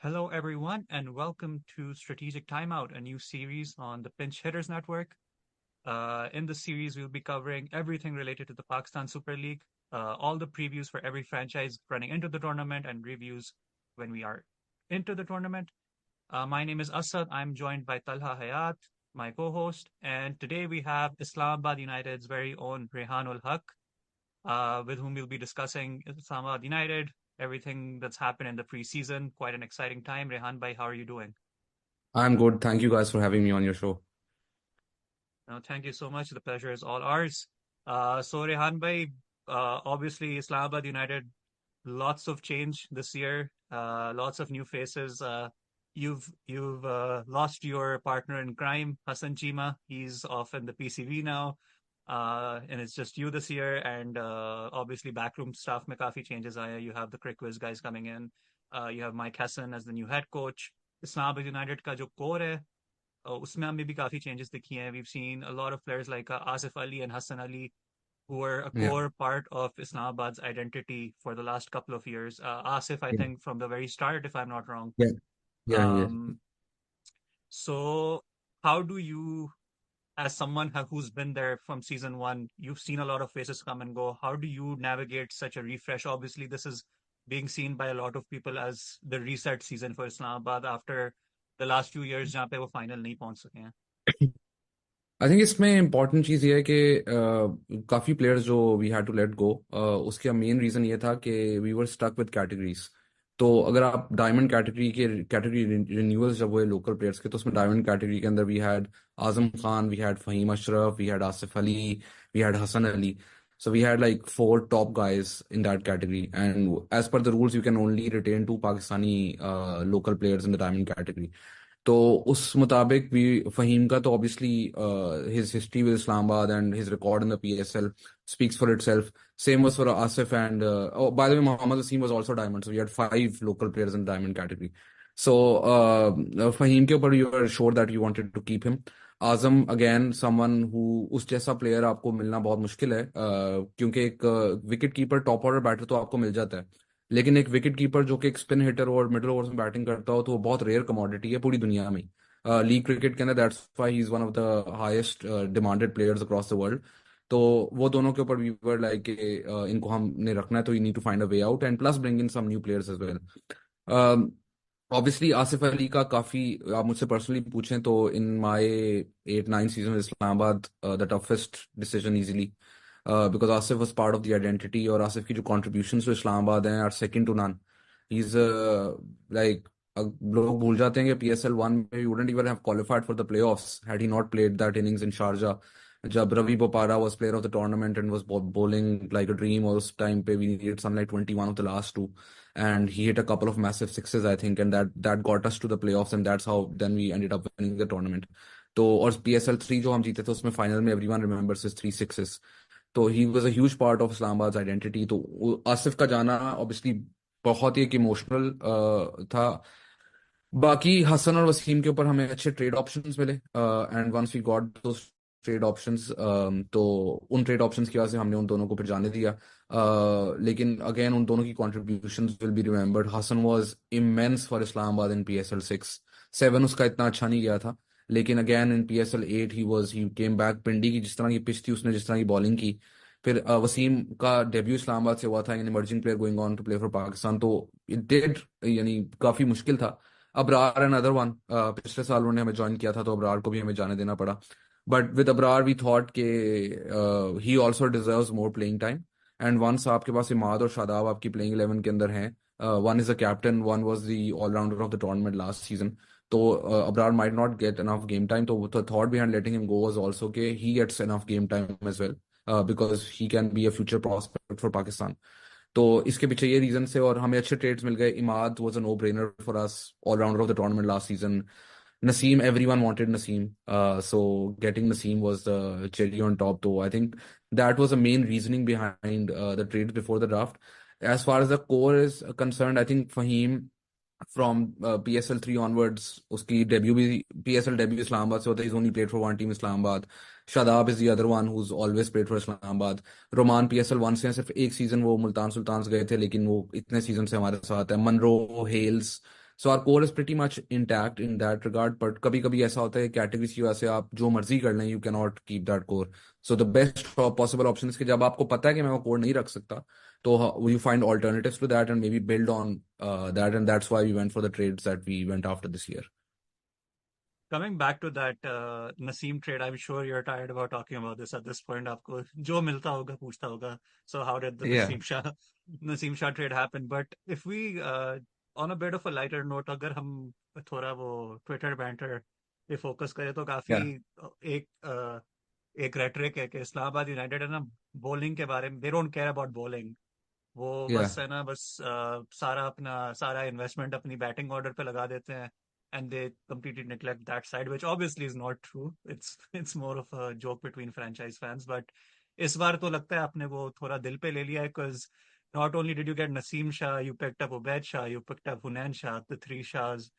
Hello, everyone, and welcome to Strategic Timeout, a new series on the Pinch Hitters Network. In this series, we'll be covering everything related to the Pakistan Super League, all the previews for every franchise running into the tournament, and reviews when we are into the tournament. My name is Asad. I'm joined by Talha Hayat, my co-host, and today we have Islamabad United's very own Rehan Ulhaq, with whom we'll be discussing Islamabad United, everything that's happened in the preseason. Quite an exciting time. Rehan bhai, how are you doing? I'm good. Thank you guys for having me on your show. No, thank you so much. The pleasure is all ours. So Rehan bhai, obviously Islamabad United, lots of change this year, lots of new faces. You've lost your partner in crime, Hassan Chima. He's off in the PCV now. And it's just you this year, and obviously backroom staff में काफी changes आए. You have the Crick Quiz guys coming in. You have Mike Hassan as the new head coach. Islamabad United का जो core है, उसमें हमें भी काफी changes दिखी हैं. We've seen a lot of players like Asif Ali and Hassan Ali, who were a Yeah. core part of Islamabad's identity for the last couple of years. Asif, I Yeah. think, from the very start, if I'm not wrong. Yeah. Yeah. Yeah. Um, so how do you, as someone who's been there from season one, you've seen a lot of faces come and go. How do you navigate such a refresh? Obviously, this is being seen by a lot of people as the reset season for Islamabad after the last few years जहाँ पे वो final नहीं पहुंच सके हैं. I think इसमें important चीज़ ये है कि काफ़ी प्लेयर्स जो we had to let go, उसका मेन रीज़न ये था कि we were stuck with categories. तो अगर आप डायमंड कैटेगरी रिन्यूअल्स जब हुए लोकल प्लेयर्स के, तो उसमें डायमंड कैटेगरी के अंदर we had Azam Khan, we had Faheem Ashraf, we had Asif Ali, we had Hasan Ali. So we had like four top guys in that category, and as per the rules, you can only retain two Pakistani local players in the diamond category. तो उस मुताबिक भी फहीम का तो obviously his history with Islamabad and his record in the PSL speaks for itself. Same was for Asif and oh, by the way, Mohammad Wasim was also diamond. So we had five local players in the diamond category. So Fahim के ऊपर you were sure that you wanted to keep him. Azam again someone who उस जैसा player आपको मिलना बहुत मुश्किल है, क्योंकि एक wicket keeper top order batter तो आपको मिल जाता है, लेकिन एक विकेट कीपर जो कि एक स्पिन हिटर और मिडिल ओवर्स में बैटिंग करता हो तो वो बहुत रेयर कमोडिटी है पूरी दुनिया में. लीग क्रिकेट के अंदर that's why he is one of the highest demanded players across the world. तो वो दोनों के ऊपर वी वर लाइक इनको हमने रखना है, तो you need to find a way out and plus bring in some new players as well. Obviously Asif Ali का काफी, आप मुझसे पर्सनली पूछें तो in my 8-9 season Islamabad the toughest decision easily, because Asif was part of the identity, और आसिफ की जो contributions to Islamabad हैं are second to none. He's like लोग भूल जाते हैं कि PSL 1 में we wouldn't even have qualified for the playoffs had he not played that innings in Sharjah. जब Ravi Bopara was player of the tournament and was bowling like a dream, और उस time पे we needed something like 21 of the last two, and he hit a couple of massive sixes I think, and that got us to the playoffs, and that's how then we ended up winning the tournament. तो और PSL 3 जो हम जीते थे उसमें final में everyone remembers his 3 sixes. तो he was a huge part of Islamabad identity. तो आसिफ का जाना ऑब्वियसली बहुत ही एक इमोशनल था. बाकी हसन और वसीम के ऊपर हमें अच्छे ट्रेड ऑप्शंस मिले, and once we got those trade options, तो उन ट्रेड ऑप्शंस की वजह से हमने उन दोनों को फिर जाने दिया. लेकिन अगेन उन दोनों की contributions will be remembered. Hasan was immense for Islamabad in PSL 6. 7 उसका इतना अच्छा नहीं गया था, लेकिन again in PSL 8 he came back. Pindi की जिस तरह की पिच थी, उसने जिस तरह की बॉलिंग की. फिर वसीम का डेब्यू इस्लामाबाद से हुआ था, in emerging player going on to play for Pakistan, तो इट डिड यानी काफी मुश्किल था. अबरार एंड अदर वन, पिछले साल उन्होंने हमें ज्वाइन किया था, तो अबरार को भी हमें जाने देना पड़ा. But with Abrar we thought के he also deserves more playing time. And once आपके पास इमाद और शादाब आपकी प्लेइंग 11 के अंदर हैं, one is a captain, one was the allrounder of the tournament last season, तो Abrar might not get enough game time. So the thought behind letting him go was also that he gets enough game time as well, because he can be a future prospect for Pakistan. तो इसके पीछे ये reason से, और हमें अच्छे trades मिल गए. Imad was a no-brainer for us, all-rounder of the tournament last season. Naseem, everyone wanted Naseem, so getting Naseem was the cherry on top. So I think that was the main reasoning behind the trades before the draft. As far as the core is concerned, I think Fahim from PSL 3 onwards, उसकी debut भी PSL debut Islamabad से होता है. He's only played for one team, Islamabad. Shadab is the other one who's always played for Islamabad. Rumman PSL 1 से हैं, सिर्फ एक season वो मुल्तान सुल्तान्स गए थे, लेकिन वो इतने सीजन से हमारे साथ है. Munro, Hales, so our core is pretty much intact in that regard, but कभी कभी ऐसा होता है कैटेगरीज की वजह से आप जो मर्जी कर लें, you can not keep that core. So the best possible option है कि जब आपको पता है कि मैं वो कोर नहीं रख सकता, तो you find alternatives to that and maybe build on that, and that's why we went for the trades that we went after this year. Coming back to that Naseem trade, I'm sure you're tired about talking about this at this point. आपको जो मिलता होगा पूछता होगा. So how did the Yeah, Naseem Shah trade happen? But if we on a bit of a lighter note, अगर हम थोड़ा वो Twitter banter पे फोकस करें तो काफी yeah, एक एक रेटरिक है कि इस्लामाबाद यूनाइटेड है ना, बॉलिंग के बारे में they don't care about bowling. वो yeah, बस है ना, बस सारा इन्वेस्टमेंट अपनी बैटिंग ऑर्डर पे लगा देते हैं. And they completely neglect that side, which obviously is not true. It's more of a joke between franchise fans. But इस बार तो लगता है आपने वो थोड़ा दिल पे ले लिया है, because not only did you get Naseem Shah, you picked up Ubaid Shah, you picked up Hunain Shah, the three Shahs.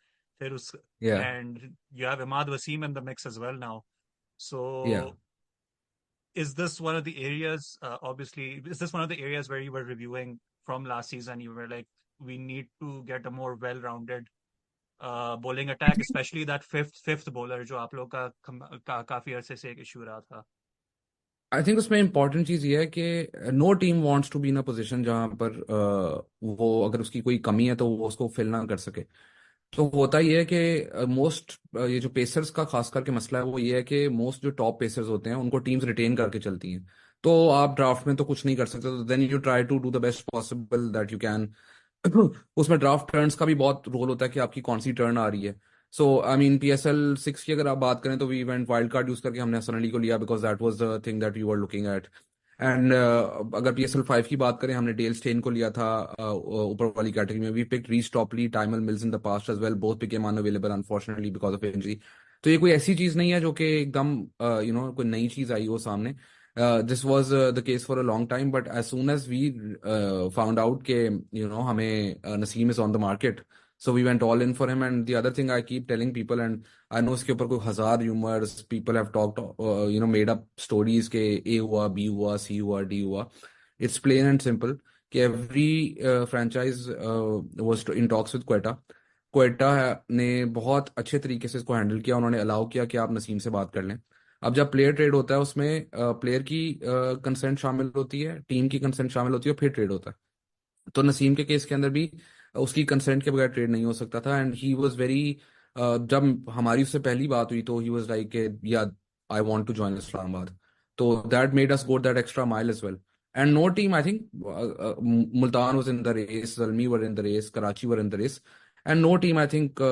फिर उस yeah, and you have Imad Wasim in the mix as well now. yeah. So is this one of the areas, obviously, is this one of the areas where you were reviewing from last season? You were like, we need to get a more well-rounded bowling attack, especially that fifth bowler जो आप लोग काफी अरसे से एक issue रहा था. I think उसमें इंपॉर्टेंट चीज ये है कि no team wants to be in a position जहां पर वो अगर उसकी कोई कमी है तो वो उसको फिल ना कर सके. तो होता ये है कि मोस्ट ये जो पेसर्स का खास करके मसला है वो ये है कि मोस्ट जो टॉप पेसर्स होते हैं उनको टीम्स रिटेन करके चलती हैं. तो आप ड्राफ्ट में तो कुछ नहीं कर सकते, तो then you try to do the best possible that you can. उसमें ड्राफ्ट टर्न्स का भी बहुत रोल होता है कि आपकी कौन सी टर्न आ रही है. सो आई मीन PSL 6 की अगर आप बात करें तो we event wild card use करके हमने हसन अली को लिया because that was the thing that we were looking at. And अगर PSL 5 की बात करें, हमने डेल स्टेन को लिया था ऊपर वाली कैटेगरी में. We picked Reece Topley, Tymal Mills in the past as well, both became unavailable unfortunately because of injury. तो ये कोई ऐसी चीज नहीं है जो कि एकदम कोई नई चीज आई हो सामने. This was the case for a long time, but as soon as we found out के हमें Naseem is on the market, so we went all in for him. And the other thing I keep telling people, and I know इसके ऊपर कोई हजार rumors, people have talked, made up stories के A हुआ, B हुआ, C हुआ, D हुआ. It's plain and simple कि every franchise was in talks with Quetta. Quetta ने बहुत अच्छे तरीके से इसको हैंडल किया, उन्होंने अलाउ किया कि आप नसीम से बात कर लें. अब जब प्लेयर ट्रेड होता है उसमें प्लेयर की कंसेंट शामिल होती है, टीम की कंसेंट शामिल होती है, और फिर ट्रेड होता है. तो नसीम के केस के अंदर भी उसकी कंसेंट के बगैर ट्रेड नहीं हो सकता था. एंड ही वाज वेरी, जब हमारी उससे पहली बात हुई तो he was like, yeah I want to join Islamabad. तो that made us go that extra mile as well. And no team, I think, Multan was in the race, Zalmi were in the race, Karachi were in the race, and no team I think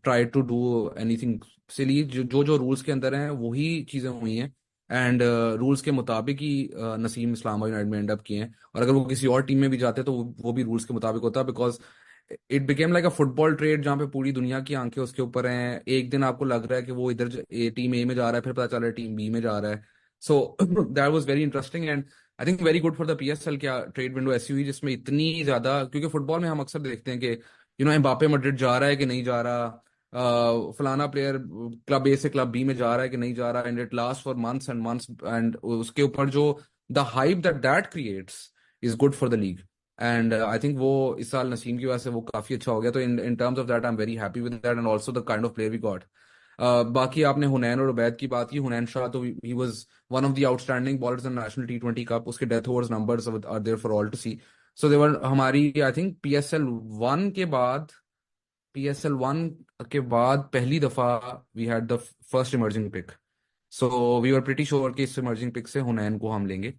try to do anything silly. जो जो rules के अंदर हैं वही चीजें हुई हैं. And rules के मुताबिक ही नसीम इस्लामाबाद यूनाइटेड में एंड अप किए हैं. और अगर वो किसी और टीम में भी जाते तो वो भी रूल्स के मुताबिक होता, because it became like a football trade जहाँ पे पूरी दुनिया की आंखें उसके ऊपर हैं. एक दिन आपको लग रहा है कि वो इधर टीम ए में जा रहा है, फिर पता चल रहा है टीम बी में जा रहा है. So that was very interesting and I think very good for the PSL. क्या ट्रेड विंडो ऐसी हुई जिसमें इतनी ज्यादा, क्योंकि फुटबॉल में हम अक्सर देखते हैं कि एम्बापे मैड्रिड जा रहा है कि नहीं जा रहा, फलाना प्लेयर क्लब ए से क्लब बी में जा रहा है कि नहीं जा रहा, and it last for months and months. And उसके ऊपर जो the hype that that creates is good for the league. And I think वो इस साल नसीम की वजह से वो काफी अच्छा हो गया. तो in terms of that I am very happy with that, and also the kind of player we got. बाकी आपने हुनैन और उबैद की बात की. हुनैन शाह तो he was one of the outstanding bowlers in national T20 cup. उसके death overs numbers are there for all to see. So they were हमारी, I think, PSL 1 के बाद पहली दफा we had the first emerging pick. So we were pretty sure कि इस emerging pick से हुनैन को हम लेंगे.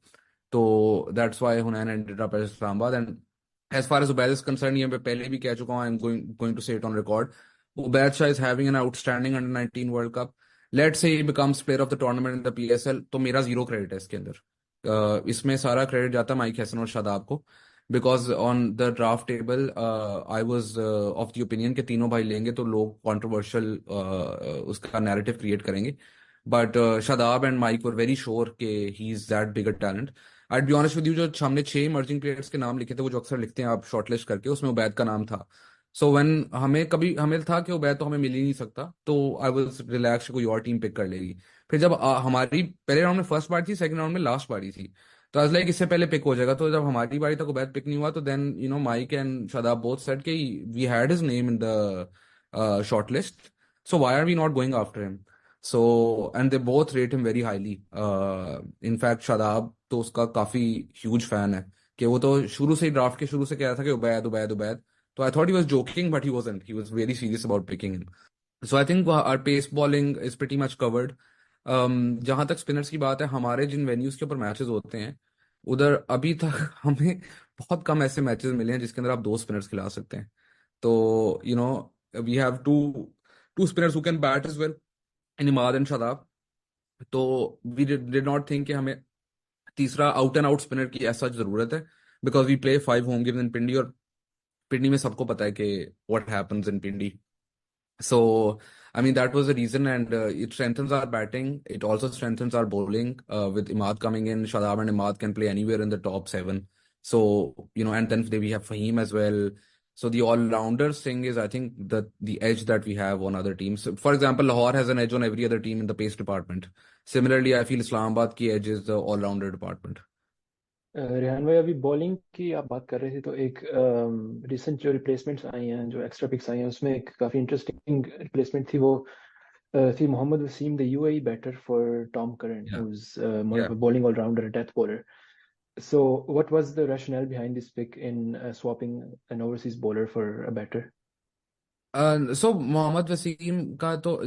तो that's why Hunain ended up at Islamabad. And as far as Ubaid is concern, ये मैं पहले भी कह चुका हूँ, I am going to say it on record. Ubaid Shah is having an outstanding under 19 world cup. Let's say he becomes player of the tournament in the PSL, तो मेरा zero credit है इसके अंदर. इसमें सारा क्रेडिट जाता है माइक हैसन और शादाब को, because on the draft table I was of the opinion कि तीनों भाई लेंगे तो लोग कॉन्ट्रोवर्शियल उसका नैरेटिव क्रिएट करेंगे. But Shadab and Mike were very sure कि he is that bigger talent. I be honest with you, जो हमने 6 इमर्जिंग प्लेयर्स के नाम लिखे थे, वो जो अक्सर लिखते हैं आप शॉर्टलिस्ट करके, उसमें उबैद का नाम था. सो व्हेन हमें था कि उबैद तो हमें मिल ही नहीं सकता, तो आई वाज रिलैक्स, कोई और टीम पिक कर लेगी. फिर जब हमारी पहले राउंड में फर्स्ट बारी थी, सेकंड राउंड में लास्ट बारी थी, तो आज लाइक इससे पहले पिक हो जाएगा, तो जब हमारी बारी तक उबैद पिक नहीं हुआ तो then Mike and Shadab both said कि we had his name in the short list, so why are we not going after him? So and they both rate him very highly. In fact Shadab तो उसका काफी huge fan है, कि वो तो शुरू से ही ड्राफ्ट के शुरू से कह रहा था कि उबैद उबैद उबैद। तो I thought he was joking, but he wasn't, he was very serious about picking him. So I think our pace bowling is pretty much covered. जहां तक स्पिनर्स की बात है, हमारे जिन वेन्यूज के ऊपर मैचेस होते हैं उधर अभी तक हमें बहुत कम ऐसे मैचेस मिले हैं जिसके अंदर आप दो स्पिनर्स खिला सकते हैं। तो we have to two spinners who can bat as well, in Imad and Shadab. तो वी डिड नॉट थिंक कि हमें तीसरा आउट एंड आउट स्पिनर की ऐसा जरूरत है, because we play 5 home games in Pindi, और पिंडी में सबको पता है कि what happens in Pindi. So, I mean, that was the reason, and it strengthens our batting. It also strengthens our bowling. With Imad coming in, Shadab and Imad can play anywhere in the top seven. So, and then we have Fahim as well. So the all-rounders thing is, I think, the edge that we have on other teams. So, for example, Lahore has an edge on every other team in the pace department. Similarly, I feel Islamabad की edge is the all-rounder department. Rehan भाई, अभी bowling की आप बात कर रहे थे तो एक रिसेंट जो रिप्लेसमेंट्स आई हैं, जो एक्स्ट्रा पिक्स आई हैं, उसमें एक काफ़ी इंटरेस्टिंग रिप्लेसमेंट थी। वो थी Mohammad Waseem, the UAE batter for Tom Curran, Yeah, who's more yeah. of a bowling all-rounder, a death bowler. So what was the rationale behind this pick in swapping an overseas bowler for a batter? So Mohammad Wasim का तो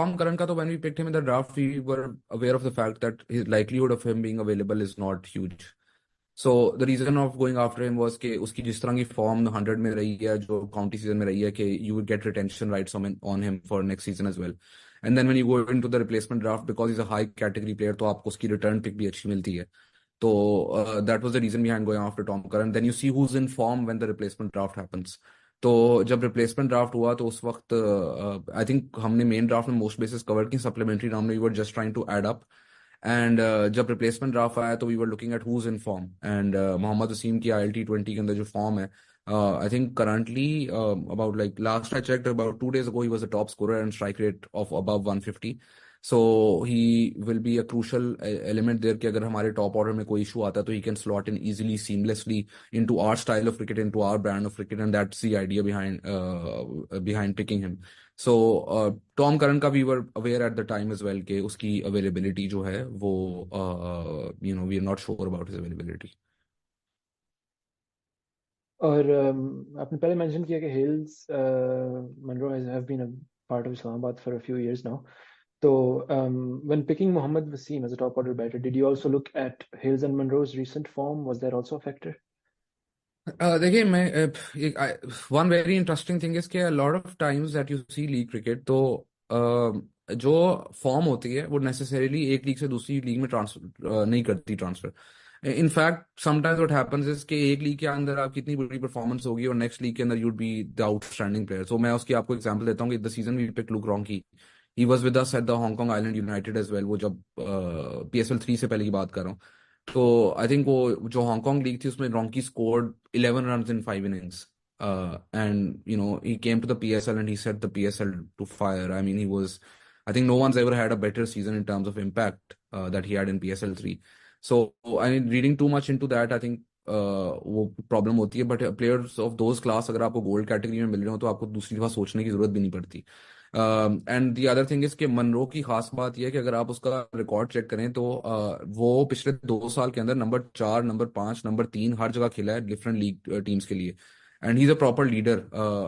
Tom Curran का तो when we picked him in the draft we were aware of the fact that his likelihood of him being available is not huge. So the reason of going after him was कि उसकी जिस तरह की form 100 में रही है, जो county season में रही है, कि you would get retention rights on him for next season as well. And then when you go into the replacement draft, because he's a high category player, तो आपको उसकी return pick भी अच्छी मिलती है. तो that was the reason behind going after Tom Curran. Then you see who's in form when the replacement draft happens. तो जब रिप्लेसमेंट ड्राफ्ट हुआ तो उस वक्त आई थिंक हमने मेन ड्राफ्ट में मोस्ट बेसिस कवर की, सप्लीमेंट्री राउंड में we were just trying to add up. And जब रिप्लेसमेंट ड्राफ्ट आया तो we were looking at who's in form, and Mohammad Wasim की IL T20 के अंदर जो फॉर्म है, I think currently about like last I checked about 2 days ago he was a top scorer and strike rate of above 150. So he will be a crucial element there कि अगर हमारे top order में कोई issue आता है तो he can slot in easily, seamlessly into our style of cricket, into our brand of cricket, and that's the idea behind picking him. So Tom Curran का we were aware at the time as well कि उसकी availability जो है वो we are not sure about his availability. और आपने पहले mention किया कि Hales Munro have been a part of Islamabad for a few years now. So, when picking Mohammad Wasim as a top order batter, did you also look at Hills and Monroe's recent form? Was that also a factor? देखिए मैं one very interesting thing is कि lot of times that you see league cricket, तो जो form होती है वो necessarily एक league से दूसरी लीग में ट्रांसफर नहीं करती transfer. In fact sometimes what happens is कि एक लीग के अंदर आपकी इतनी बड़ी परफॉर्मेंस होगी और नेक्स्ट लीग के अंदर you'd be the outstanding player. So मैं उसकी आपको एग्जांपल देता हूँ कि the season we pick Luke Ronchi की, he was with us at the Hong Kong Island United as well, वो जब PSL 3 से पहले की बात कर रहा हूँ। तो आई थिंक वो जो हांगकांग लीग थी उसमें रोंकी scored 11 runs in 5 innings. And he came to the PSL and he set the PSL to fire. I mean, I think no one's ever had a better season in terms of impact that he had in PSL 3. So I mean, reading too much into that, I think वो problem होती है। But players of those class अगर आपको gold category में मिल रहे हो तो आपको दूसरी दफा सोचने की जरूरत भी नहीं पड़ती। And the other thing is कि मनरो की खास बात यह है कि अगर आप उसका रिकॉर्ड चेक करें तो वो पिछले 2 साल के अंदर नंबर 4, नंबर 5, नंबर 3 हर जगह खेला है डिफरेंट लीग टीम्स के लिए। And he is a proper leader.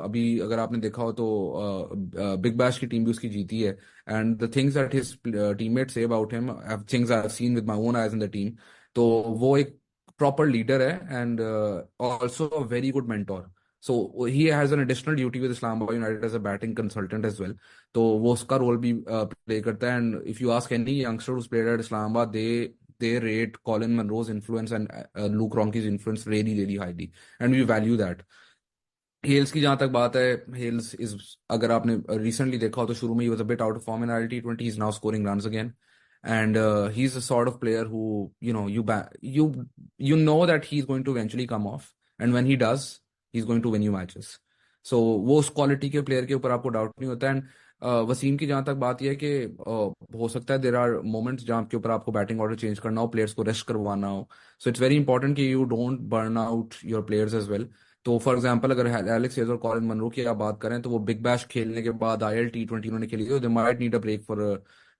अभी अगर आपने देखा हो तो बिग बैश की टीम भी उसकी जीती है। And the things that his teammates say about him, things I have seen with my own eyes in the team. तो वो एक प्रॉपर लीडर है and also a very good mentor. So he has an additional duty with Islamabad United as a batting consultant as well. तो वो उसका role भी play करता है। And if you ask any youngster who's played at Islamabad, they rate Colin Munro's influence and Luke Ronchi's influence really really highly, and we value that. हेल्स की जहां तक बात है, हेल्स इज, अगर आपने रिसेंटली देखा हो तो शुरू में he was a bit out of form in IL T20, he is now scoring runs again. And he is a sort of player who you know that he is going to eventually come off, and when he does he is going to win you matches. So वो उस quality के player के ऊपर आपको doubt नहीं होता। And Wasim की जहाँ तक बात यह है कि हो सकता है देर आर मोमेंट्स जहाँ के ऊपर आपको बैटिंग ऑर्डर चेंज करना हो, प्लेयर्स को रेस्ट करवाना हो। सो इट्स वेरी इंपॉर्टेंट कि you don't burn out your players as well. तो फॉर एग्जांपल अगर एलेक्स हेज और कॉलिन मनरो की आप बात करें तो वो बिग बैश खेलने के बाद IL T20 उन्होंने खेली, तो they might need a break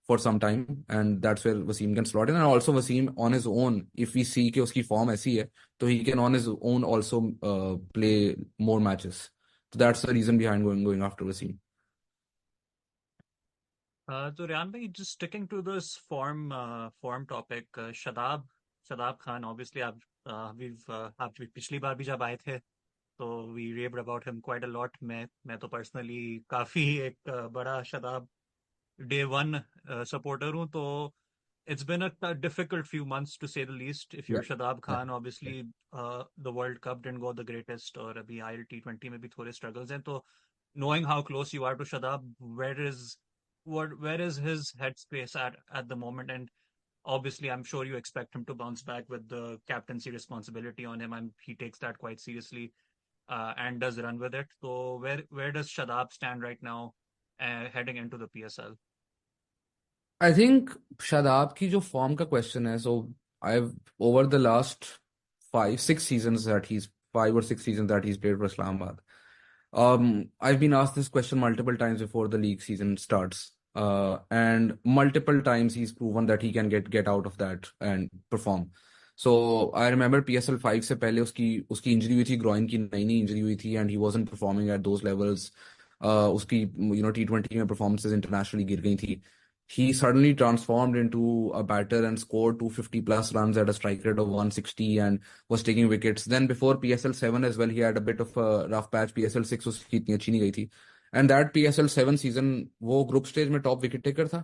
for some time, and that's where Wasim can slot in. And also Wasim on his own, if we see कि उसकी फॉर्म ऐसी है, तो he can on his own also play more matches. तो that's the reason behind going after Wasim. तो रेहान भाई, just sticking to this form topic, Shadab Khan, obviously आप पिछली बार भी जब आए थे तो we raved about him quite a lot। मैं तो पर्सनली काफी एक बड़ा शादाब डे वन सपोर्टर हूँ। तो it's been a difficult few months to say the least if Yeah. you're Shadab Yeah. Khan। Obviously the World Cup didn't go the greatest, और अभी IL T20 में भी थोड़े struggles हैं। तो knowing how close you are to Shadab, where is his headspace at the moment? And obviously I'm sure you expect him to bounce back with the captaincy responsibility on him, and he takes that quite seriously and does run with it. So where does Shadab stand right now heading into the PSL? I think Shadab की जो form का question है, so I over the last 5 6 seasons that he's 5 or 6 seasons that he's played for Islamabad. I've been asked this question multiple times before the league season starts, and multiple times he's proven that he can get out of that and perform. So I remember PSL 5 से पहले उसकी उसकी injury हुई थी, groin की नई नई injury हुई थी, and he wasn't performing at those levels. उसकी T20 में performances internationally गिर गई थी. He suddenly transformed into a batter and scored 250 plus runs at a strike rate of 160 and was taking wickets. Then before PSL 7 as well, he had a bit of a rough patch. PSL 6 उसकी इतनी अच्छी नहीं गई थी. And that PSL 7 season, वो group stage में top wicket taker था.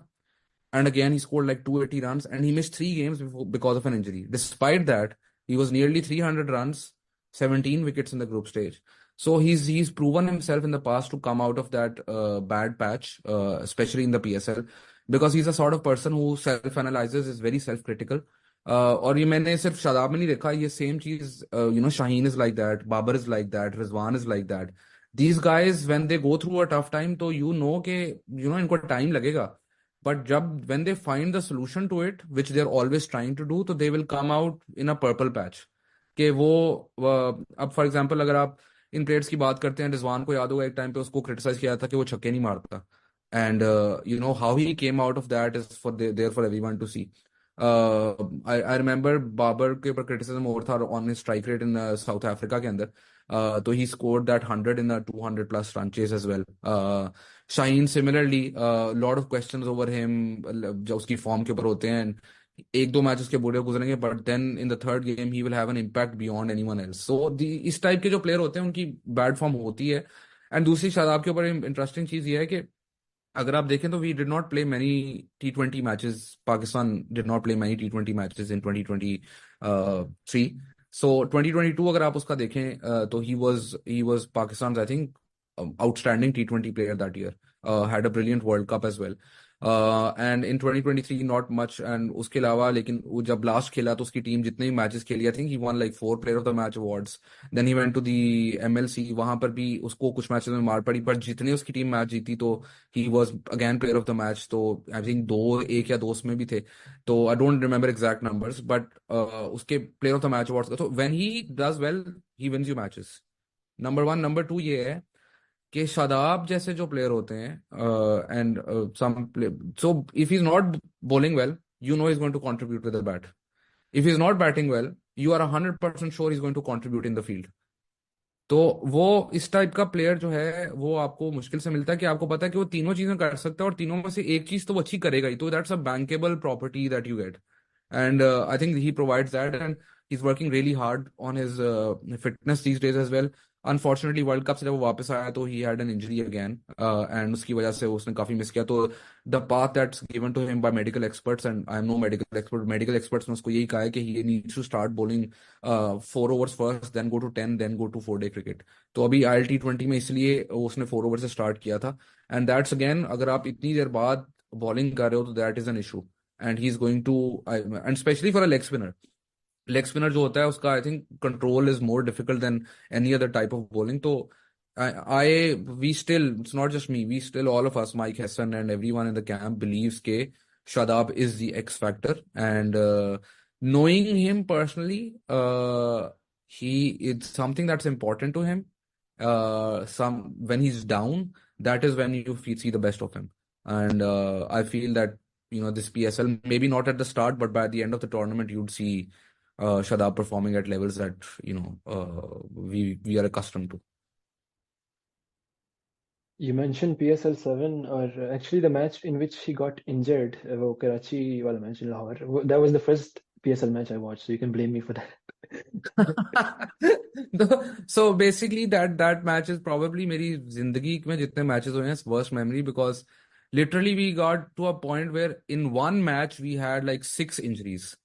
And again, he scored like 280 runs and he missed 3 games because of an injury. Despite that, he was nearly 300 runs, 17 wickets in the group stage. So he's proven himself in the past to come out of that bad patch, especially in the PSL, because he's a sort of person who self-analyzes, is very self-critical. और ये मैंने सिर्फ शादाब में नहीं देखा, ये same चीज Shaheen is like that, Babar is like that, Rizwan is like that. These guys when they go through a tough time, तो के इनको टाइम लगेगा, बट जब when they find the solution to it, which they're always trying to do, तो they will come out in a purple patch. कि अब for example अगर आप इन प्लेयर्स की बात करते हैं, रिजवान को याद होगा एक टाइम पे उसको क्रिटिसाइज किया था कि वो छक्के नहीं मारता, and how he came out of that is for there for everyone to see. I remember Babar के ऊपर क्रिटिसिज्म और था on his strike rate in South Africa के अंदर. तो he scored that 100 in 200 plus run chase as well. Shaheen similarly, lot of questions over him जो उसकी form के ऊपर होते हैं. एक दो मैच उसके बुरे गुजरेंगे, but then in the third game he will have an impact beyond anyone else. So इस टाइप के जो प्लेयर होते हैं उनकी बैड फॉर्म होती है. एंड दूसरी शादाब के ऊपर इंटरेस्टिंग चीज ये है कि अगर आप देखें तो we did not play many T20 matches, Pakistan did not play many T20 matches in 2023. So 2022 अगर आप उसका देखें, तो he was Pakistan I think outstanding T20 player that year. Had a brilliant World Cup as well. And in 2023 not much. And उसके अलावा लेकिन वो जब लास्ट खेला तो उसकी टीम जितने भी मैचेस खेली, I think he won like 4 player of the match awards. Then he went to the MLC, वहां पर भी उसको कुछ मैचेस में मार पड़ी, पर जितने उसकी टीम मैच जीती तो he was again player of the match. तो आई थिंक एक या दो उसमें भी थे, तो I don't remember exact numbers, but उसके player of the match awards का, तो when he does well he wins you matches. Number one. Number two ये है कि शादाब जैसे जो प्लेयर होते हैं, and some so if he is not bowling well, he's going to contribute with the bat. If he's not batting well, you are 100% sure he's going to contribute in the field. तो वो इस type का player जो है वो आपको मुश्किल से मिलता है कि आपको पता है कि वो तीनों चीजें कर सकता है और तीनों में से एक चीज तो वो अच्छी करेगा ही, तो that's a bankable property that you get. And I think he provides that, and he's working really hard on his fitness these days as well. Unfortunately, World Cup से जब वो वापस आया तो he had an injury again, and उसकी वजह से उसने काफी मिस किया. तो the path that's given to him by medical experts, and I am no medical experts ने उसको यही कहा है कि he needs to start bowling 4 overs first, then go to 10, then go to 4-day cricket. तो अभी IL T20 में इसलिए उसने 4 overs से start किया था. And that's again, अगर आप इतनी देर बाद bowling कर रहे हो तो that is an issue. And he's going to, and especially for a leg spinner जो होता है उसका, I think control is more difficult than any other type of bowling. तो we still, it's not just me, we still, all of us, Mike Hesson and everyone in the camp believes ke Shadab is the X factor. And knowing him personally, it's something that's important to him. When he's down, that is when you see the best of him. And I feel that, this PSL, maybe not at the start, but by the end of the tournament, you'd see Shadab performing at levels that, we are accustomed to. You mentioned PSL 7, or actually the match in which he got injured, वो Karachi वाला match in Lahore. That was the first PSL match I watched, so you can blame me for that. So basically that match is probably मेरी जिंदगी में जितने matches हुए हैं worst memory, because literally we got to a point where in one match we had like 6 injuries,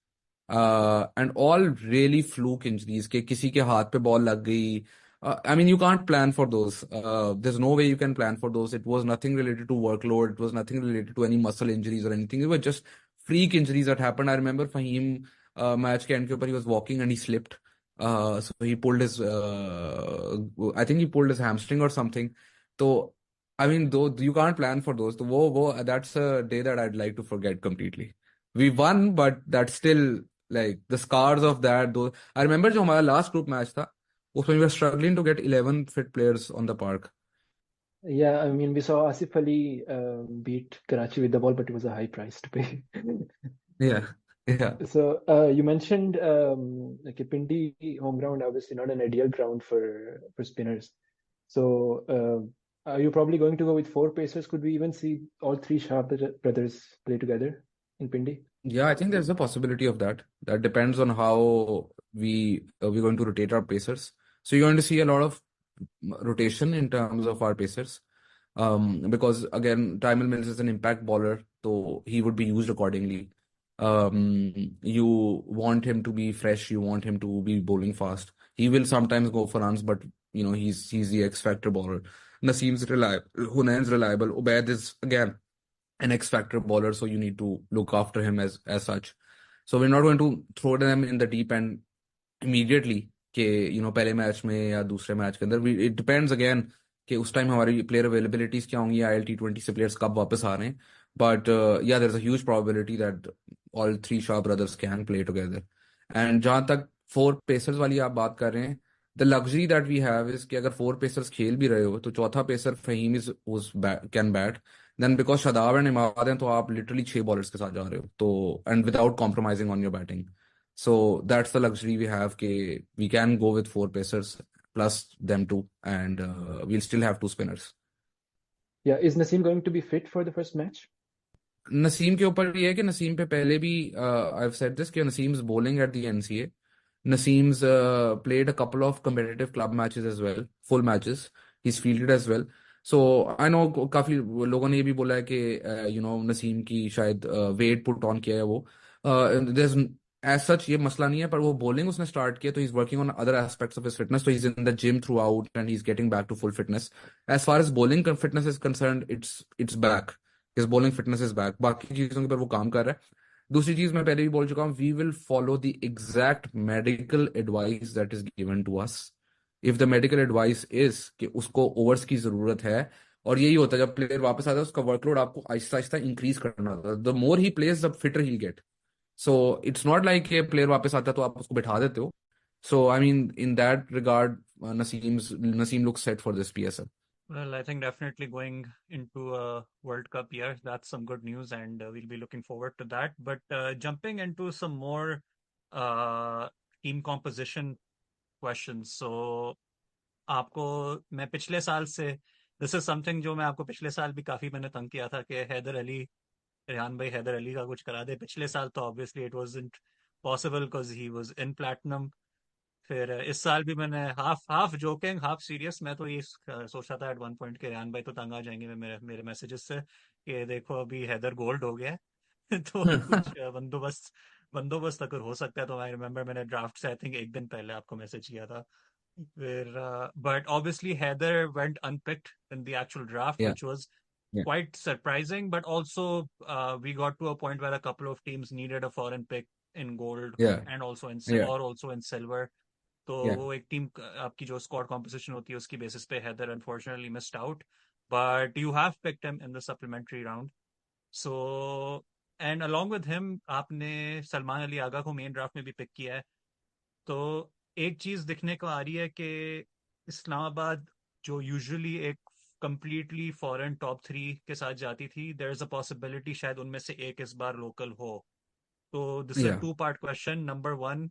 and all really fluke injuries के किसी के हाथ पे ball लग गई. I mean, you can't plan for those. There's no way you can plan for those. It was nothing related to workload. It was nothing related to any muscle injuries or anything. It was just freak injuries that happened. I remember Fahim, match के end के ऊपर, he was walking and he slipped. So he pulled his, I think he pulled his hamstring or something. So, I mean, though you can't plan for those. So that's a day that I'd like to forget completely. We won, but that's still like the scars of that. Those I remember जो हमारा last group match था, उसमें we were struggling to get 11 fit players on the park. Yeah, I mean, we saw Asif Ali beat Karachi with the ball, but it was a high price to pay. Yeah, yeah. So you mentioned like Pindi home ground, obviously not an ideal ground for spinners. So are you probably going to go with 4 pacers? Could we even see all 3 Shah brothers play together in Pindi? Yeah, I think there's a possibility of that. That depends on how we're going to rotate our pacers. So you're going to see a lot of rotation in terms of our pacers. Because again, Taimil Mills is an impact bowler, so he would be used accordingly. You want him to be fresh, you want him to be bowling fast. He will sometimes go for runs, but he's the X factor bowler. Naseem's reliable, Hunain's reliable. Ubaid is again an X factor bowler, so you need to look after him as such. So we're not going to throw them in the deep end immediately कि पहले match में या दूसरे match के अंदर. It depends again कि उस time हमारी प्लेयर अवेलेबिलिटीज क्या होंगी, IL T20 से प्लेयर्स कब वापस आ रहे हैं. But yeah there is a huge probability that all 3 Shah brothers can play together. And जहां तक 4 पेसर्स वाली आप बात कर रहे हैं, the luxury that we have is कि अगर 4 पेसर्स खेल भी रहे हो तो चौथा pacer Faheem is can bat. Then because Shadab and Imad हैं, तो आप लिटरली 6 बॉलर्स के साथ जा रहे हो, तो and without compromising on your batting. So that's the luxury we have. We can go with 4 pacers plus them two, and we'll still have 2 spinners. Yeah, is Naseem going to be fit for the first match? Naseem के ऊपर ये है कि नसीम पे पहले भी I've said this कि Naseem's bowling at the NCA. Naseem's played a couple of competitive club matches as well, full matches. He's fielded as well. So I know काफी लोगों ने ये भी बोला है कि नसीम की शायद वेट पुट ऑन किया है वो. There's as such ये मसला नहीं है, पर वो bowling उसने start किया, तो he's working on other aspects of his fitness. So he's in the gym throughout and he's getting back to full fitness. As far as bowling fitness is concerned, it's back. His bowling fitness is back. बाकी चीजों के ऊपर वो काम कर रहा है. दूसरी चीज मैं पहले भी बोल चुका हूँ, we will follow the exact medical advice that is given to us. If the medical advice is कि उसको ओवर्स की जरूरत है, और यही होता है जब प्लेयर वापस आता है उसका वर्कलोड आपको आहिस्ता आहिस्ता इंक्रीज करना होता है. The more he plays the fitter he get. So it's not like कि प्लेयर वापस आता है तो आप उसको बिठा देते हो. So I mean in that regard Naseem looks set for this PSL. Well, I think definitely going into a World Cup year, that's some good news, and we'll be looking forward to that. But jumping into some more team composition questions. So, आपको मैं पिछले साल से this is something जो मैं आपको पिछले साल भी काफी मैंने तंग किया था कि हैदर अली, रेहान भाई हैदर अली का कुछ करा दे. पिछले साल तो obviously it wasn't possible because he was in platinum. फिर इस साल भी मैंने half half joking half serious, मैं तो ये सोचा था एट वन पॉइंट के रेहान भाई तो तंग आ जाएंगे मेरे मेरे मैसेजेस से कि देखो अभी हैदर गोल्ड हो गया है. तो कुछ बंदोबस्त बंदोबस्त अगर हो सकता है तो. आई रिमेम्बर मैंने ड्राफ्ट से आई थिंक एक दिन पहले आपको मैसेज किया था. But obviously Heather went unpicked in the actual draft, Yeah, which was yeah, quite surprising. But also, we got to a point where a couple of teams needed a foreign pick in gold yeah, and also in yeah, or also in silver. तो Yeah. वो एक team आपकी जो squad composition होती है उसकी basis पे Haider unfortunately missed out, but you have picked him in the supplementary round. So and along with him आपने सलमान अली आगा को मेन ड्राफ्ट में भी पिक किया है. तो एक चीज दिखने को आ रही है कि इस्लामाबाद जो यूजुअली एक कंप्लीटली फॉरेन टॉप थ्री के साथ जाती थी, देयर इज अ पॉसिबिलिटी शायद उनमें से एक इस बार लोकल हो. तो this is a Yeah. Two part question. Number one,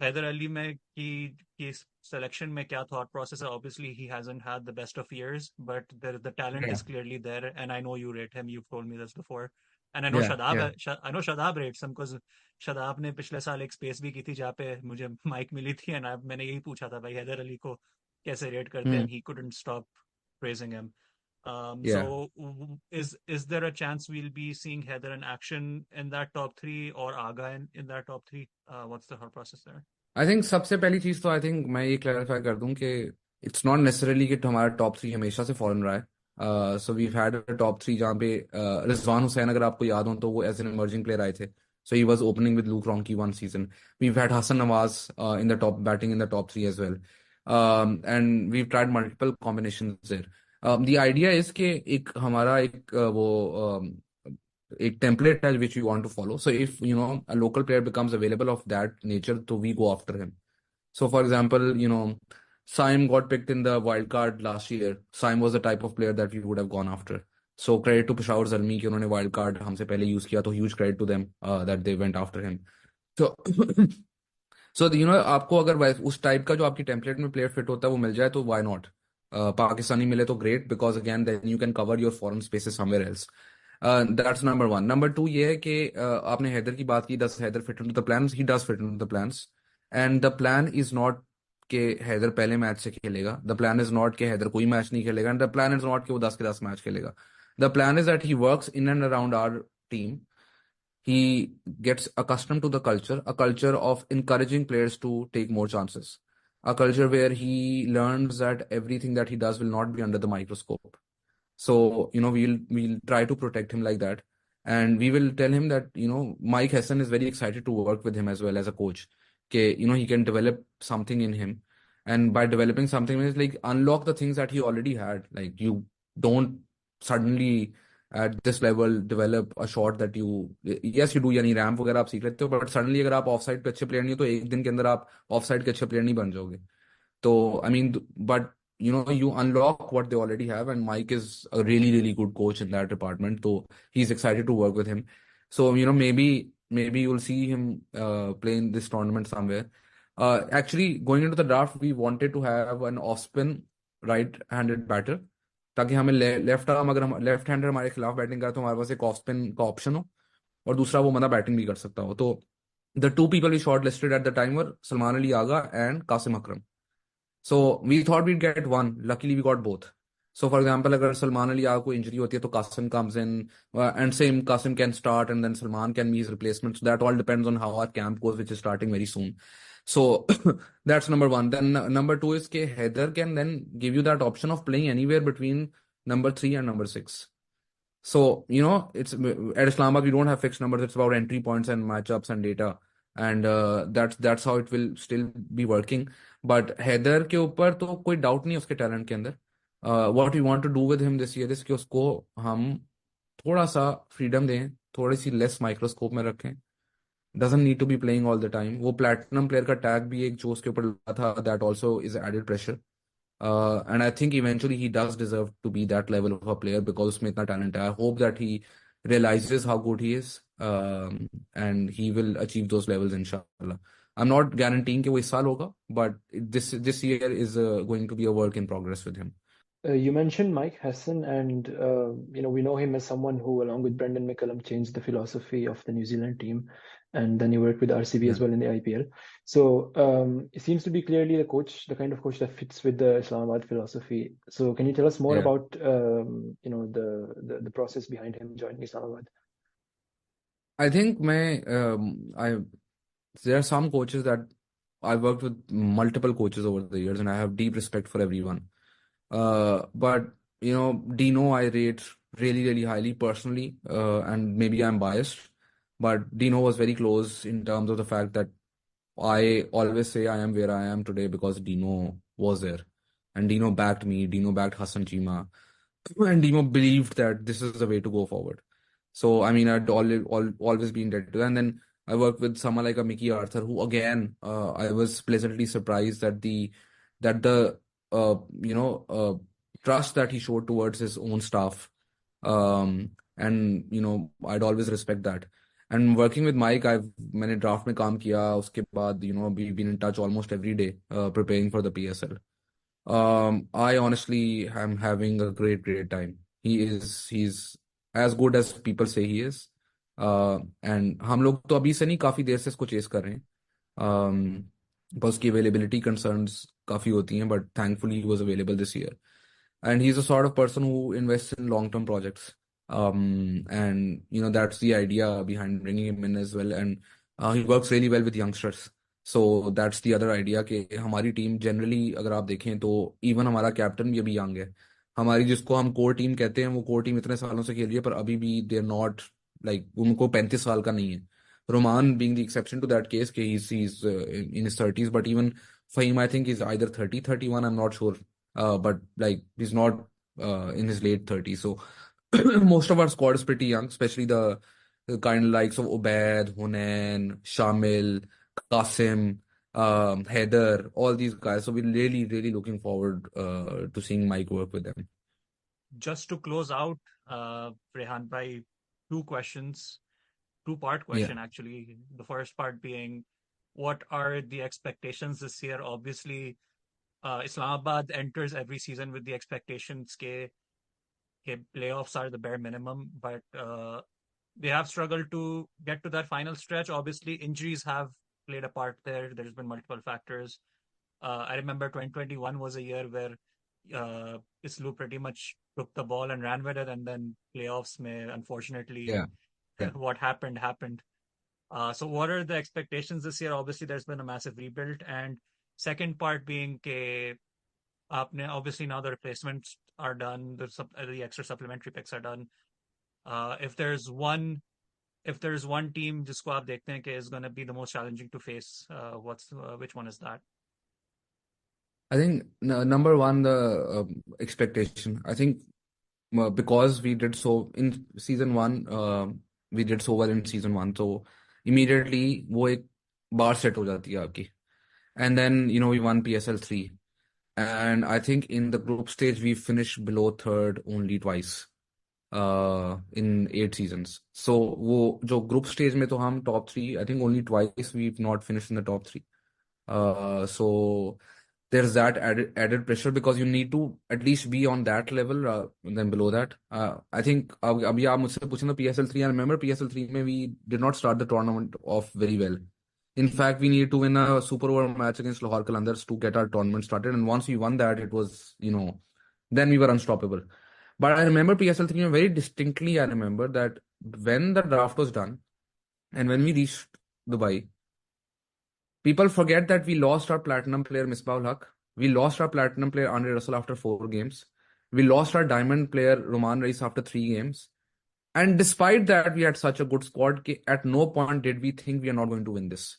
Haider Ali में की सिलेक्शन में क्या थॉट प्रोसेस है? Obviously he hasn't had the best of years, but the talent Yeah. is clearly there, and I know you rate him. You've told me this before, and I know Yeah. Shadab. Yeah. I know Shadab rates him because Shadab ने पिछले साल एक space भी की थी जहाँ पे मुझे माइक मिली थी, एंड मैंने यही पूछा था भाई हैदर अली को कैसे रेट करते हैं, Hmm. And he couldn't stop praising him. So Yeah. is there a chance we'll be seeing Heather in action in that top three or Aga in that top three? What's the whole process there? I think सबसे पहली चीज तो I think मैं ये clarify कर दूं कि it's not necessarily कि हमारा टॉप थ्री हमेशा से फॉरेन रहा है. So we had a top three जहाँ पे रिजवान हुसैन, अगर आपको याद हो तो वो एज एन इमर्जिंग प्लेयर आए थे. So he was opening with Luke Ronchi one season. We had Hasan Nawaz in the top batting in the top three as well. And we tried multiple combinations there. The idea is कि एक हमारा एक एक template है which we want to follow. So if a local player becomes available of that nature, so we go after him. So for example, Saim got picked in the wild card last year. Saim was the type of player that we would have gone after. So credit to Peshawar Zalmi कि उन्होंने wild card हमसे पहले use किया, तो huge credit to them that they went after him. So so आपको अगर उस type का जो आपकी टेम्पलेट में प्लेयर फिट होता है वो मिल जाए तो why not? पाकिस्तानी मिले तो great, because again then you can cover your foreign spaces somewhere else. That's number one. Number two ये है कि आपने हैदर की बात की, does Haider fit into the plans? He does fit into the plans. And the plan is not कि हैदर पहले match से खेलेगा. द प्लान इज नॉट कि हैदर कोई मैच नहीं खेलेगा. And the plan is not कि वो 10 के 10 मैच खेलेगा. The plan is that he works in and around our team. He gets accustomed to the culture, a culture of encouraging players to take more chances, a culture where he learns that everything that he does will not be under the microscope. So, we'll try to protect him like that. And we will tell him that, Mike Hesson is very excited to work with him as well as a coach. Okay, he can develop something in him. And by developing something, it's like unlock the things that he already had. Like you don't suddenly at this level develop a shot that yes you do, यानी ramp वगैरह आप सीख लेते हो, but suddenly अगर आप of side पे अच्छे प्लेयर नहीं हो तो एक दिन के अंदर आप ऑफ साइड के अच्छे प्लेयर नहीं बन जाओगे. So, I mean, but you unlock what they already have, and Mike is a really, really good coach in that department. So he's excited to work with him. So, maybe you'll see him play in this tournament somewhere. Actually, going into the draft, we wanted to have an off-spin right-handed batter. ताकि हमें left arm, अगर हम left hander हमारे खिलाफ batting करें तो हमारे पास एक ऑफ स्पिन का ऑप्शन हो, और दूसरा वो बंदा बैटिंग भी कर सकता हो. तो the two people we shortlisted at the time were Salman Ali Agha and Qasim Akram. So we thought we'd get one. Luckily, we got both. So, for example, अगर सलमान अली आगा को इंजरी होती है तो Qasim comes in, and same Kasim can start and then Salman can be his replacement. So that all depends on how our camp goes, which is starting very soon. So that's number one. Then number two is कि Heather can then give you that option of playing anywhere between number 3 and number 6. So, it's at Islamabad, we don't have fixed numbers. It's about entry points and matchups and data. And that's how it will still be working. But Haider के ऊपर तो कोई doubt नहीं है उसके talent के अंदर. What we want to do with him this year is कि उसको हम थोड़ा सा फ्रीडम दें, थोड़ी सी लेस माइक्रोस्कोप में रखें. Doesn't need to be playing all the time. वो प्लेटिनम प्लेयर का टैग भी एक जो उसके ऊपर लगा था, that also is added pressure. And I think eventually he does deserve to be that level of a player because उसमें इतना talent है. I hope that he realizes how good he is, and he will achieve those levels inshallah. I'm not guaranteeing कि वो इस साल होगा, but this year is going to be a work in progress with him. You mentioned Mike Hassan, and we know him as someone who, along with Brendan McCullum, changed the philosophy of the New Zealand team, and then he worked with RCB Yeah. as well in the IPL. So it seems to be clearly the kind of coach that fits with the Islamabad philosophy. So can you tell us more Yeah. about the process behind him joining Islamabad? I think there are some coaches that I've worked with multiple coaches over the years, and I have deep respect for everyone. But Dino I rate really, really highly personally, and maybe I'm biased, but Dino was very close in terms of the fact that I always say I am where I am today because Dino was there. And Dino backed me, Dino backed Hassan Chima, and Dino believed that this is the way to go forward. So, I mean, always been dead to that. And then I worked with someone like a Mickey Arthur, who again, I was pleasantly surprised that the, trust that he showed towards his own staff. And, I'd always respect that. And working with Mike, मैंने draft में काम किया उसके बाद we've been in touch almost every day preparing for the PSL. I honestly am having a great time. He's as good as people say he is. And हम लोग तो अभी से नहीं काफी देर से इसको चेस कर रहे हैं. Because उसकी availability concerns काफी होती हैं, but thankfully he was available this year. And he's the sort of person who invests in long-term projects. And that's the idea behind bringing him in as well. And he works really well with youngsters. So that's the other idea कि हमारी team generally अगर आप देखें तो even हमारा captain भी अभी young है. हमारी जिसको हम कोर टीम कहते हैं वो कोर टीम इतने सालों से खेल रही है पर अभी भी दे आर नॉट लाइक उनको 35 साल का नहीं है. Roman being the exception to that case, कि he's in his 30s, but even Fahim, I think he's either 30, 31, I'm not sure. But like he's not in his late 30s. So most of our squad is pretty young, especially the kind of likes of Ubaid, Hunain, Shamil, Qasim, Heather, all these guys. So we're really looking forward to seeing Mike work with them. Just to close out, Rehan, by two questions, two-part Yeah. question actually. The first part being, what are the expectations this year? Obviously, Islamabad enters every season with the expectations ke playoffs are the bare minimum, but they have struggled to get to that final stretch. Obviously, injuries have played a part there. There's been multiple factors. I remember 2021 was a year where ISLU pretty much took the ball and ran with it, and then playoffs may unfortunately Yeah. Yeah. what happened. So what are the expectations this year? Obviously, there's been a massive rebuild, and second part being ke आपने obviously now the replacements are done, the extra supplementary picks are done. If there's one team जिसको आप देखते हैं कि is going to be the most challenging to face, which one is that? I think number one, the expectation. I think because we did so in season one, we did so well in season one, so immediately वो एक bar set हो जाती है आपकी. And then we won PSL 3, and I think in the group stage we finished below third only twice in 8 seasons. So वो जो group stage में तो हम top 3, I think only twice we've not finished in the top 3. So there's that added pressure because you need to at least be on that level than below that. I think अभी आप मुझसे पूछें ना PSL 3, I remember PSL 3 में we did not start the tournament off very well. In fact, we needed to win a super over match against Lahore Qalandars to get our tournament started, and once we won that, it was then we were unstoppable. But I remember PSL 3 very distinctly. I remember that when the draft was done and when we reached Dubai, people forget that we lost our platinum player Misbah Ulhaq. We lost our platinum player Andre Russell after 4 games. We lost our diamond player Roman Reis after 3 games. And despite that, we had such a good squad. At no point did we think we are not going to win this.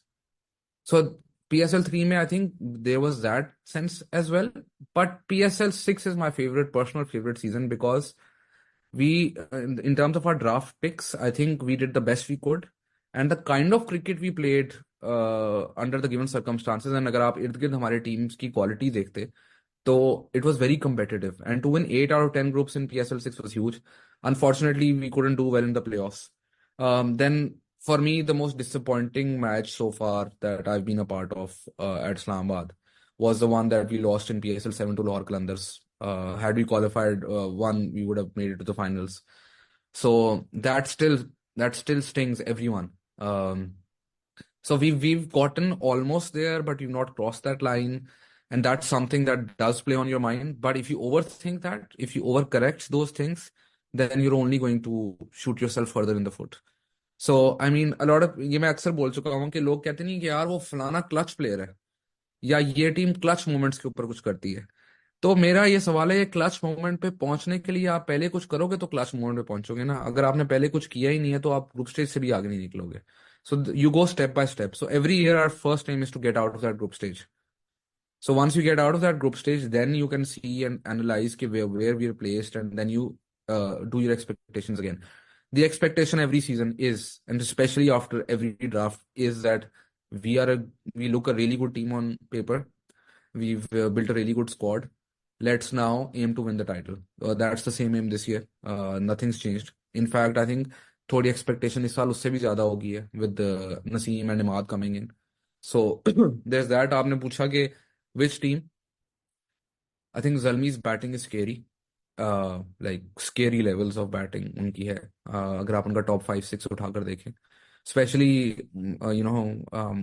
So PSL 3 mein, I think there was that sense as well. But PSL 6 is my personal favorite season because we, in terms of our draft picks, I think we did the best we could. And the kind of cricket we played under the given circumstances, and अगर आप इर्द गिर्द हमारे teams की quality देखते, so it was very competitive. And to win 8 out of 10 groups in PSL 6 was huge. Unfortunately, we couldn't do well in the playoffs. Then for me, the most disappointing match so far that I've been a part of at Islamabad was the one that we lost in PSL 7 to Lahore Qalandars. Had we qualified one, we would have made it to the finals. So that still stings everyone. So we've gotten almost there, but we've not crossed that line. And that's something that does play on your mind. But if you overthink that, if you overcorrect those things, then you're only going to shoot yourself further in the foot. So, I mean, a lot of ये मैं अक्सर बोल चुका हूँ कि लोग कहते नहीं कि यार वो फलाना क्लच प्लेयर है या ये टीम क्लच मोमेंट्स के ऊपर कुछ करती है. तो मेरा ये सवाल है, ये क्लच मोमेंट पे पहुंचने के लिए आप पहले कुछ करोगे तो क्लच मोमेंट पे पहुंचोगे ना. अगर आपने पहले कुछ किया ही नहीं है तो आप ग्रुप स्टेज से भी आगे नहीं निकलोगे. So you go step by step. So every year our first aim is to get out of that group stage. So once you get out of that group stage, then you can see and analyze कि where we are placed, and then you do your expectations again. The expectation every season is, and especially after every draft, is that we are a we look a really good team on paper. We've built a really good squad. Let's now aim to win the title. That's the same aim this year. Nothing's changed. In fact, I think थोड़ी expectation इस साल उससे भी ज्यादा होगी है with Naseem and Imad coming in. So there's that. आपने पूछा कि which team? I think Zalmi's batting is scary. Like scary levels of batting उनकी है. अगर आप उनका top 5-6 उठाकर देखें. Especially,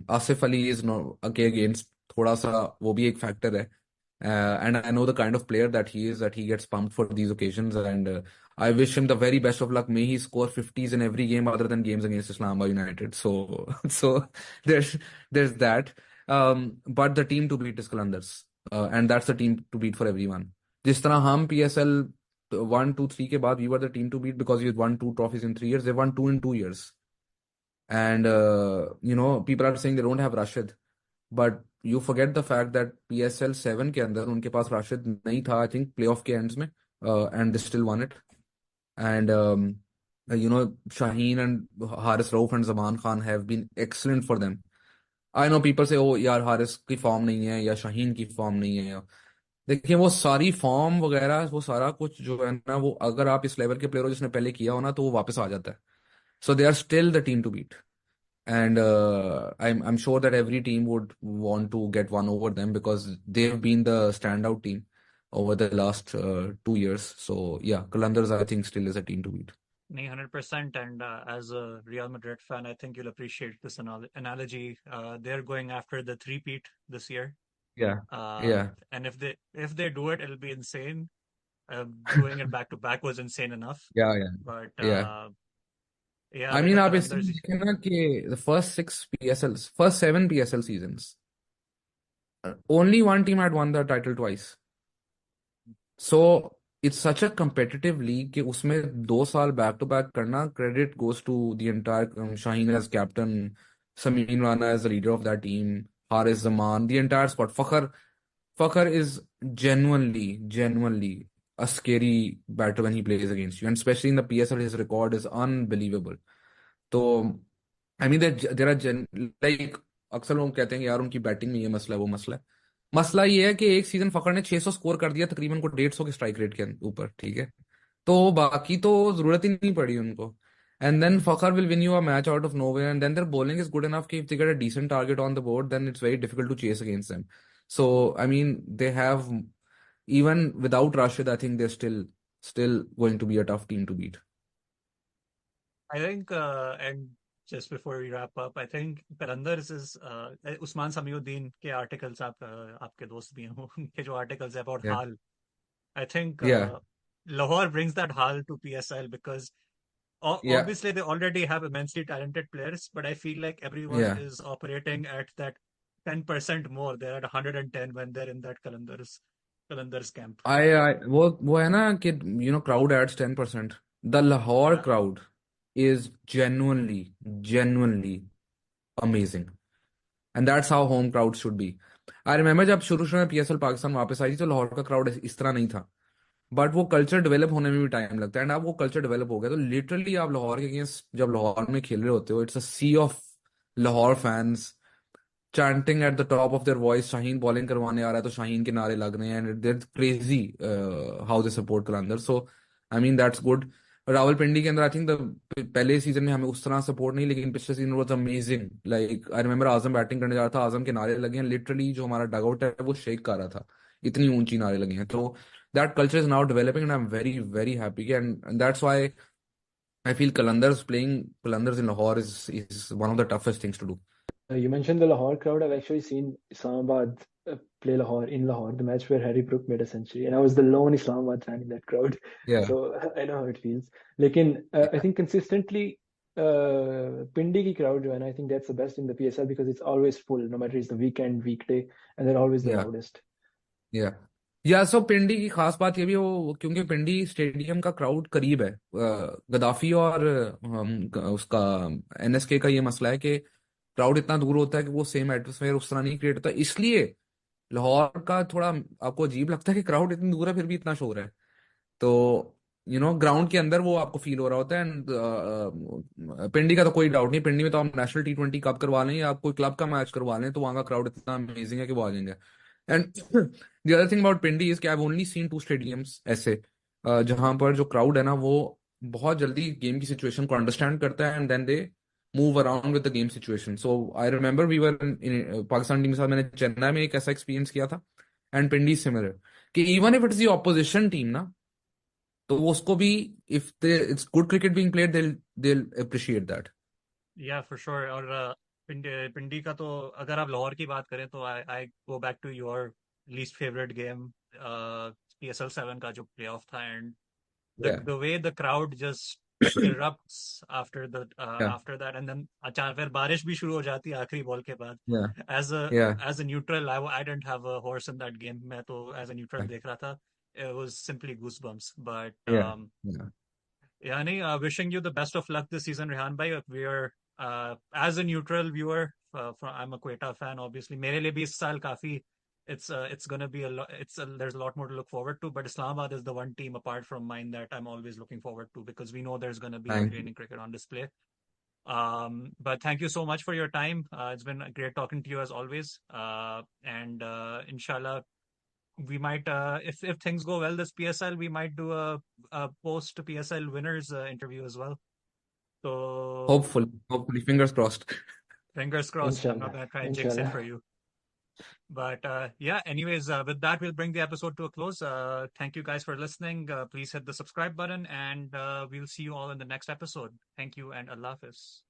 Asif Ali is no against थोड़ा सा वो भी एक factor है. And I know the kind of player that he is, that he gets pumped for these occasions. And I wish him the very best of luck. May he score 50s in every game other than games against Islamabad United. So, so there's there's that. But the team to beat is Qalandars. And that's the team to beat for everyone. जिस तरह हम PSL 1, 2, 3 के बाद we were the team to beat because we won 2 trophies in 3 years. They won 2 in 2 years. And people are saying they don't have Rashid. But you forget the fact that PSL 7 के अंदर उनके पास राशिद नहीं था, I think playoff के ends में, and they still won it. And Shaheen and Haris Rauf and Zaman Khan have been excellent for them. I know people say, oh यार हारिस की form नहीं है या शाहीन की फॉर्म नहीं है या देखिए वो सारी फॉर्म वगैरह वो सारा कुछ जो है ना, वो अगर आप इस लेवल के प्लेयर हो जिसने पहले किया हो ना, तो वो वापस आ जाता है. So they are still the team to beat. And I'm sure that every team would want to get one over them because they've been the standout team over the last 2 years. So yeah, Qalandars I think still is a team to beat. 100%. And as a Real Madrid fan, I think you'll appreciate this analogy. They're going after the three-peat this year. Yeah, Uh, yeah, and if they do it, it'll be insane. Doing it back to back was insane enough. yeah, yeah, But yeah. yeah, I with mean, the आप इसमें Qalandars, देखें ना कि the first 7 PSL seasons, only one team had won the title twice. So it's such a competitive league कि उसमें 2 साल back to back करना, credit goes to the entire Shaheen as captain, Samin Rana as the leader of that team, Haris Zaman, the entire squad. Fakhar is genuinely a scary batter when he plays against you, and especially in the PSL, his record is unbelievable. तो I mean there are like अक्सर लोग कहते हैं कि यार उनकी batting में ये मसला है वो मसला है. मसला ये है कि एक सीजन फखर ने 600 स्कोर कर दिया तकरीबन को 150 के स्ट्राइक रेट के ऊपर, ठीक है. तो बाकी तो जरूरत ही नहीं पड़ी उनको. And then Fakhar will win you a match out of nowhere, and then their bowling is good enough कि if they get a decent target on the board, then it's very difficult to chase against them. So I mean they have, even without Rashid, I think they're still going to be a tough team to beat. I think, and just before we wrap up, I think Qalandars is Usman Samiuddin के articles आपके दोस्त भी हैं उनके जो articles है about Yeah, Hal. I think yeah, Lahore brings that Hal to PSL because yeah, obviously they already have immensely talented players, but I feel like everyone yeah. is operating at that 10% more. They're at 110 when they're in that Qalandars camp. I वो है ना कि crowd adds 10%. The Lahore Yeah. crowd is genuinely amazing. And that's how home crowds should be. I remember जब शुरू शुरू में PSL Pakistan वापस आई थी तो लाहौर का क्राउड इस तरह नहीं था. बट वो कल्चर डेवलप होने में भी टाइम लगता है, एंड अब वो कल्चर डेवलप हो गया. तो लिटरली आप लाहौर के अगेंस्ट जब लाहौर में खेल रहे होते हो, it's a sea of Lahore fans chanting at the top of their voice. Shaheen bowling करवाने आ रहा है तो शाहीन के नारे लग रहे हैं, and they're crazy how they support Qalandar. So I mean that's good. Rawalpindi के अंदर आई थिंक पहले सीजन में हमें उस तरह सपोर्ट नहीं, लेकिन पिछले season was amazing. Like I remember Azam batting करने जा रहा था, आजम के नारे लगे हैं, लिटरली जो हमारा डगआउट है वो शेक कर रहा था, इतनी ऊंची नारे लगे हैं. तो that culture is now developing and I am very happy. And that's why I feel Qalandars in Lahore is one of the toughest things to do. You mentioned the Lahore crowd. I've actually seen Islamabad play Lahore in Lahore, the match where Harry Brook made a century, and I was the lone Islamabad fan in that crowd. Yeah. So I know how it feels. Lekin, I think consistently, Pindi ki crowd, and I think that's the best in the PSL because it's always full, no matter it's the weekend, weekday, and they're always the Yeah. loudest. Yeah. या सो पिंडी की खास बात ये भी हो क्योंकि पिंडी stadium का crowd करीब है। गद्दाफी और उसका एनएसके का ये मसला है कि क्राउड इतना दूर होता है कि वो सेम एटमोसफेयर उस तरह नहीं क्रिएट होता, इसलिए लाहौर का थोड़ा आपको अजीब लगता है कि क्राउड इतनी दूर है फिर भी इतना शोर है। तो ग्राउंड के अंदर वो आपको फील हो रहा होता है। एंड पिंडी का तो कोई डाउट नहीं, पिंडी में तो आप नेशनल T20 कप करवा लें या आप कोई क्लब का मैच करवा लें तो वहाँ का क्राउड इतना अमेजिंग है कि वो आ जाएंगे। And the other thing about Pindi is कि I have only seen 2 stadiums ऐसे जहां पर जो क्राउड है ना वो बहुत जल्दी गेम की सिचुएशन को अंडरस्टैंड करता है and then they move around with the game situation. So I remember we were in Pakistan team के साथ, मैंने चेन्नई में एक ऐसा एक्सपीरियंस किया था। एंड पिंडी सिमिलर कि even if it's the opposition team ना, तो वो उसको भी, if it's good cricket being played, they'll appreciate that. या फॉर श्योर। और पिंडी का तो अगर आप लाहौर की बात करें तो I I go back to your least favourite game, PSL 7 का जो प्ले ऑफ था, and Yeah, the way the crowd just erupts yeah, after that, and then अचानक फिर बारिश भी शुरू हो जाती है आखिरी बॉल के बाद। yeah, as a yeah, as a neutral, I didn't have a horse in that game, मैं तो as a neutral देख रहा था। It was simply goosebumps, but yeah, yeah. yeah, नहीं, wishing you the best of luck this season, Rehan bhai. We are as a neutral viewer, I'm a Quetta fan, obviously. मेरे लिए भी इस साल काफी it's gonna be a lot. There's a lot more to look forward to. But Islamabad is the one team apart from mine that I'm always looking forward to because we know there's gonna be Thank you. entertaining cricket on display. But thank you so much for your time. It's been great talking to you as always. And inshallah, we might, if things go well this PSL, we might do a post PSL winners interview as well. So Hopefully, fingers crossed. fingers crossed. I'm not Inshallah, gonna try and jinx it inshallah. for you. But yeah, anyways, with that, we'll bring the episode to a close. Thank you guys for listening. Please hit the subscribe button, and we'll see you all in the next episode. Thank you, and Allah Hafiz.